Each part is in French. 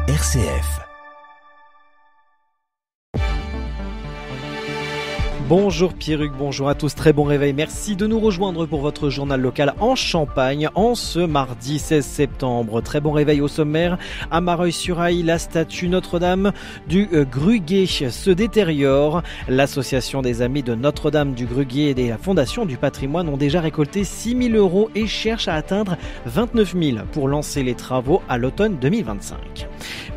RCF. Bonjour Pierruc, bonjour à tous, très bon réveil. Merci de nous rejoindre pour votre journal local en Champagne en ce mardi 16 septembre. Très bon réveil au sommaire. À Mareuil-sur-Aille, la statue Notre-Dame du Gruguet se détériore. L'association des Amis de Notre-Dame du Gruguet et la Fondation du Patrimoine ont déjà récolté 6 000 € et cherchent à atteindre 29 000 pour lancer les travaux à l'automne 2025.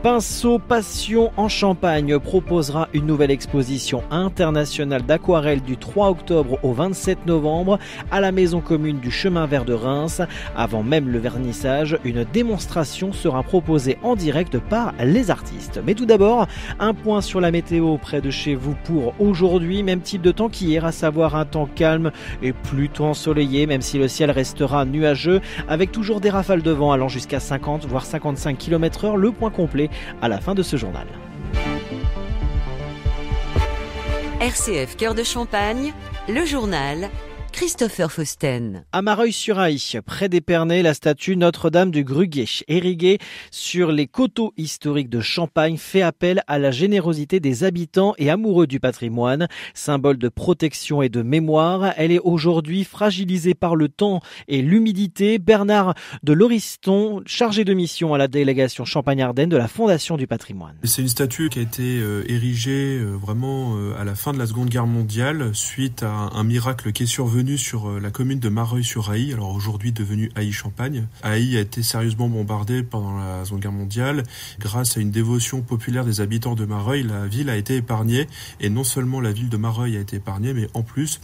Pinceau Passion en Champagne proposera une nouvelle exposition internationale d'aquarelle du 3 octobre au 27 novembre à la maison commune du Chemin Vert de Reims. Avant même le vernissage, une démonstration sera proposée en direct par les artistes. Mais tout d'abord, un point sur la météo près de chez vous pour aujourd'hui. Même type de temps qu'hier, à savoir un temps calme et plutôt ensoleillé, même si le ciel restera nuageux, avec toujours des rafales de vent allant jusqu'à 50 voire 55 km/h. Le point complet à la fin de ce journal. RCF Cœur de Champagne, le journal Christopher Fausten. À Mareuil-sur-Aille, près d'Épernay, la statue Notre-Dame du Gruguet, érigée sur les coteaux historiques de Champagne, fait appel à la générosité des habitants et amoureux du patrimoine. Symbole de protection et de mémoire, elle est aujourd'hui fragilisée par le temps et l'humidité. Bernard de Lauriston, chargé de mission à la délégation Champagne-Ardenne de la Fondation du Patrimoine. C'est une statue qui a été érigée vraiment à la fin de la Seconde Guerre mondiale, suite à un miracle qui est survenu sur la commune de Mareuil-sur-Aille, alors aujourd'hui devenue Ailly-Champagne. Ailly a été sérieusement bombardée pendant la Seconde Guerre mondiale. Grâce à une dévotion populaire des habitants de Mareuil, la ville a été épargnée. Et non seulement la ville de Mareuil a été épargnée, mais en plus,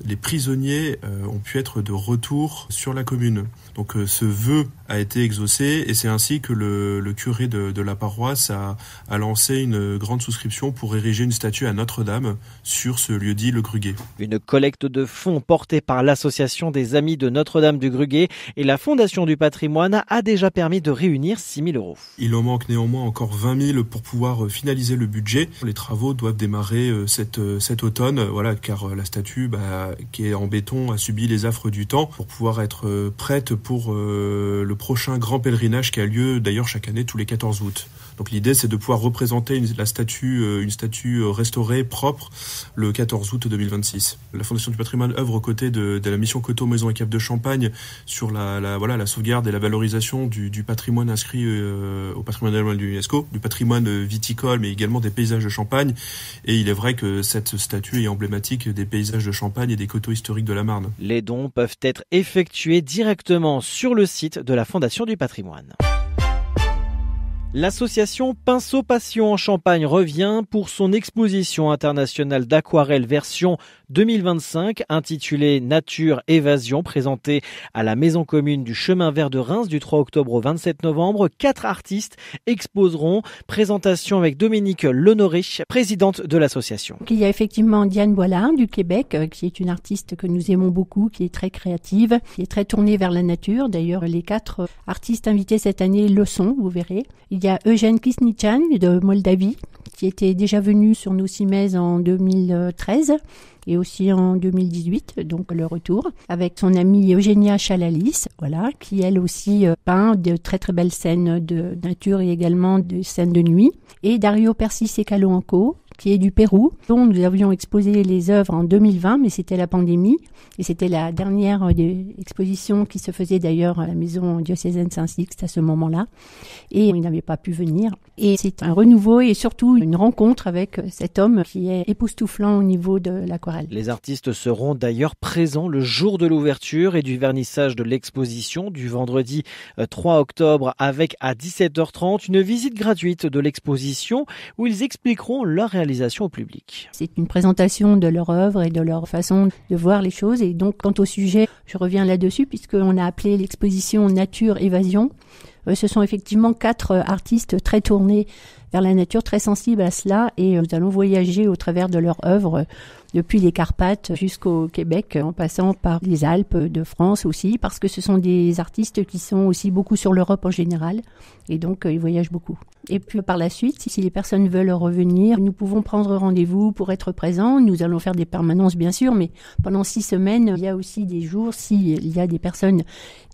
les prisonniers ont pu être de retour sur la commune. Donc ce vœu a été exaucé et c'est ainsi que le curé de la paroisse a lancé une grande souscription pour ériger une statue à Notre-Dame sur ce lieu-dit le Gruguet. Une collecte de fonds portée par l'association des Amis de Notre-Dame du Gruguet et la Fondation du Patrimoine a déjà permis de réunir 6 000 €. Il en manque néanmoins encore 20 000 pour pouvoir finaliser le budget. Les travaux doivent démarrer cet automne, car la statue qui est en béton a subi les affres du temps pour pouvoir être prête pour le prochain grand pèlerinage qui a lieu d'ailleurs chaque année tous les 14 août. Donc l'idée c'est de pouvoir représenter une statue restaurée, propre, le 14 août 2026. La Fondation du Patrimoine œuvre aux côtés de la mission Coteaux, Maisons et Caves de Champagne sur la sauvegarde et la valorisation du patrimoine inscrit au patrimoine annuel de l'UNESCO, du patrimoine viticole mais également des paysages de Champagne. Et il est vrai que cette statue est emblématique des paysages de Champagne et des coteaux historiques de la Marne. Les dons peuvent être effectués directement sur le site de la Fondation du Patrimoine. L'association Pinceau Passion en Champagne revient pour son exposition internationale d'aquarelle version 2025 intitulée Nature Évasion, présentée à la maison commune du Chemin Vert de Reims du 3 octobre au 27 novembre. 4 artistes exposeront. Présentation avec Dominique Lenoré, présidente de l'association. Il y a effectivement Diane Boilard du Québec, qui est une artiste que nous aimons beaucoup, qui est très créative, qui est très tournée vers la nature. D'ailleurs, les 4 artistes invités cette année le sont, vous verrez. Il y a Eugène Kisnichan de Moldavie, qui était déjà venu sur nos cimaises en 2013 et aussi en 2018, donc le retour, avec son amie Eugénia Chalalis, qui elle aussi peint de très très belles scènes de nature et également de scènes de nuit. Et Dario Persis-Secaloanco, qui est du Pérou, dont nous avions exposé les œuvres en 2020, mais c'était la pandémie, et c'était la dernière exposition qui se faisait d'ailleurs à la maison diocésaine Saint-Sixte à ce moment-là, et il n'avait pas pu venir. Et c'est un renouveau et surtout une rencontre avec cet homme qui est époustouflant au niveau de l'aquarelle. Les artistes seront d'ailleurs présents le jour de l'ouverture et du vernissage de l'exposition du vendredi 3 octobre avec à 17h30 une visite gratuite de l'exposition où ils expliqueront leur réalisation au public. C'est une présentation de leur œuvre et de leur façon de voir les choses. Et donc, quant au sujet, je reviens là-dessus puisqu'on a appelé l'exposition Nature Évasion. Ce sont effectivement 4 artistes très tournés vers la nature, très sensibles à cela, et nous allons voyager au travers de leur œuvre depuis les Carpates jusqu'au Québec, en passant par les Alpes de France aussi, parce que ce sont des artistes qui sont aussi beaucoup sur l'Europe en général, et donc ils voyagent beaucoup. Et puis par la suite, si les personnes veulent revenir, nous pouvons prendre rendez-vous pour être présents. Nous allons faire des permanences bien sûr, mais pendant 6 semaines, il y a aussi des jours, s'il y a des personnes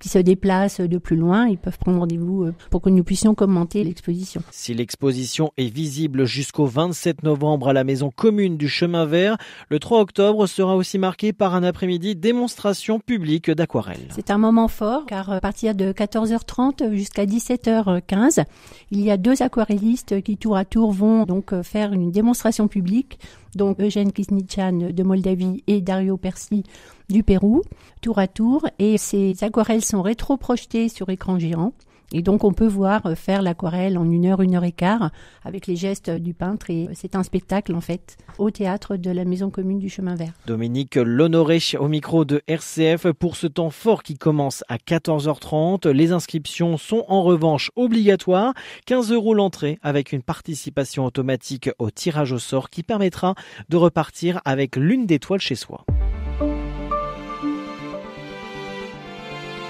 qui se déplacent de plus loin, ils peuvent prendre rendez-vous pour que nous puissions commenter l'exposition. Si l'exposition est visible jusqu'au 27 novembre à la maison commune du Chemin Vert, le 3 octobre sera aussi marqué par un après-midi démonstration publique d'aquarelle. C'est un moment fort car à partir de 14h30 jusqu'à 17h15, il y a 2 aquarellistes qui tour à tour vont donc faire une démonstration publique. Donc Eugène Kisnichan de Moldavie et Dario Persi du Pérou, tour à tour. Et ces aquarelles sont rétro-projetées sur écran géant. Et donc on peut voir faire l'aquarelle en 1 heure, 1 heure et quart avec les gestes du peintre, et c'est un spectacle en fait au théâtre de la Maison commune du Chemin Vert. Dominique Lonoré au micro de RCF pour ce temps fort qui commence à 14h30. Les inscriptions sont en revanche obligatoires, 15 € l'entrée avec une participation automatique au tirage au sort qui permettra de repartir avec l'une des toiles chez soi.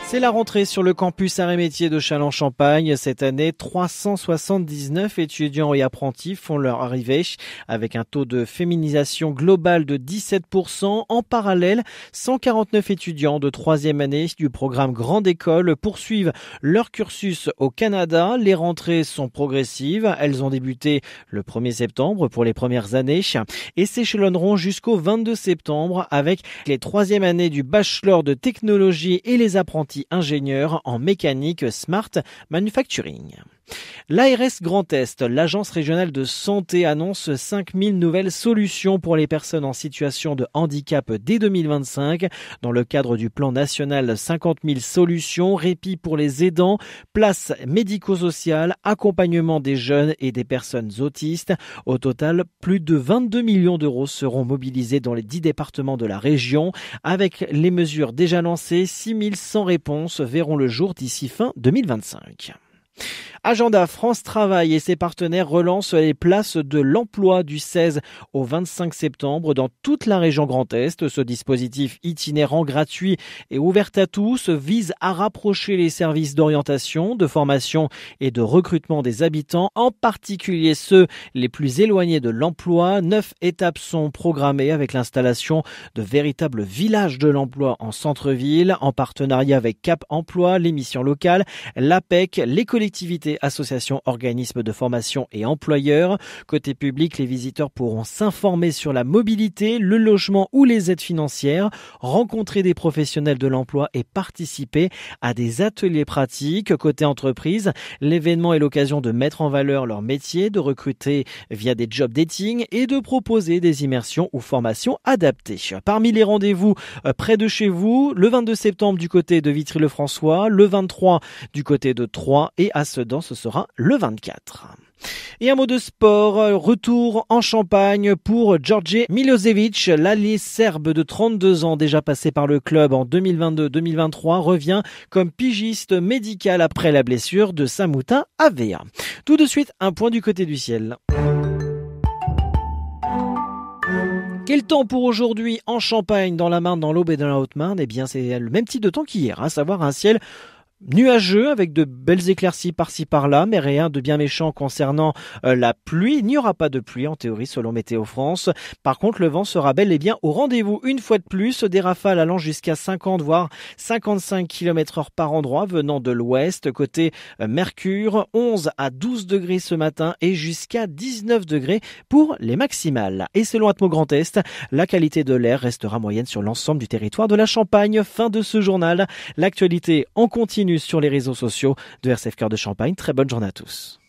C'est la rentrée sur le campus Arts et Métiers de Châlons-Champagne. Cette année, 379 étudiants et apprentis font leur arrivée avec un taux de féminisation global de 17%. En parallèle, 149 étudiants de 3e année du programme Grande École poursuivent leur cursus au Canada. Les rentrées sont progressives. Elles ont débuté le 1er septembre pour les premières années et s'échelonneront jusqu'au 22 septembre avec les 3e années du bachelor de technologie et les apprentis ingénieur en mécanique Smart Manufacturing. L'ARS Grand Est, l'agence régionale de santé, annonce 5000 nouvelles solutions pour les personnes en situation de handicap dès 2025. Dans le cadre du plan national 50 000 solutions, répit pour les aidants, places médico-sociales, accompagnement des jeunes et des personnes autistes. Au total, plus de 22 millions d'euros seront mobilisés dans les 10 départements de la région. Avec les mesures déjà lancées, 6100 réponses verront le jour d'ici fin 2025. Agenda, France Travail et ses partenaires relancent les places de l'emploi du 16 au 25 septembre dans toute la région Grand Est. Ce dispositif itinérant, gratuit et ouvert à tous vise à rapprocher les services d'orientation, de formation et de recrutement des habitants, en particulier ceux les plus éloignés de l'emploi. 9 étapes sont programmées avec l'installation de véritables villages de l'emploi en centre-ville, en partenariat avec Cap Emploi, les missions locales, l'APEC, les collectivités, associations, organismes de formation et employeurs. Côté public, les visiteurs pourront s'informer sur la mobilité, le logement ou les aides financières, rencontrer des professionnels de l'emploi et participer à des ateliers pratiques. Côté entreprise, l'événement est l'occasion de mettre en valeur leur métier, de recruter via des job dating et de proposer des immersions ou formations adaptées. Parmi les rendez-vous près de chez vous, le 22 septembre du côté de Vitry-le-François, le 23 du côté de Troyes et à Sedan, ce sera le 24. Et un mot de sport, retour en Champagne pour Djordje Milosevic. L'allié serbe de 32 ans, déjà passé par le club en 2022-2023, revient comme pigiste médical après la blessure de Samuta Avea. Tout de suite, un point du côté du ciel. Quel temps pour aujourd'hui en Champagne, dans la Marne, dans l'Aube et dans la Haute-Marne? Eh bien, c'est le même type de temps qu'hier, à savoir un ciel nuageux avec de belles éclaircies par-ci par-là, mais rien de bien méchant concernant la pluie. Il n'y aura pas de pluie en théorie selon Météo France. Par contre, le vent sera bel et bien au rendez-vous une fois de plus. Des rafales allant jusqu'à 50 voire 55 km/h par endroit venant de l'ouest. Côté Mercure, 11 à 12 degrés ce matin et jusqu'à 19 degrés pour les maximales. Et selon Atmo Grand Est, la qualité de l'air restera moyenne sur l'ensemble du territoire de la Champagne. Fin de ce journal. L'actualité en continu sur les réseaux sociaux de RCF Cœur de Champagne. Très bonne journée à tous.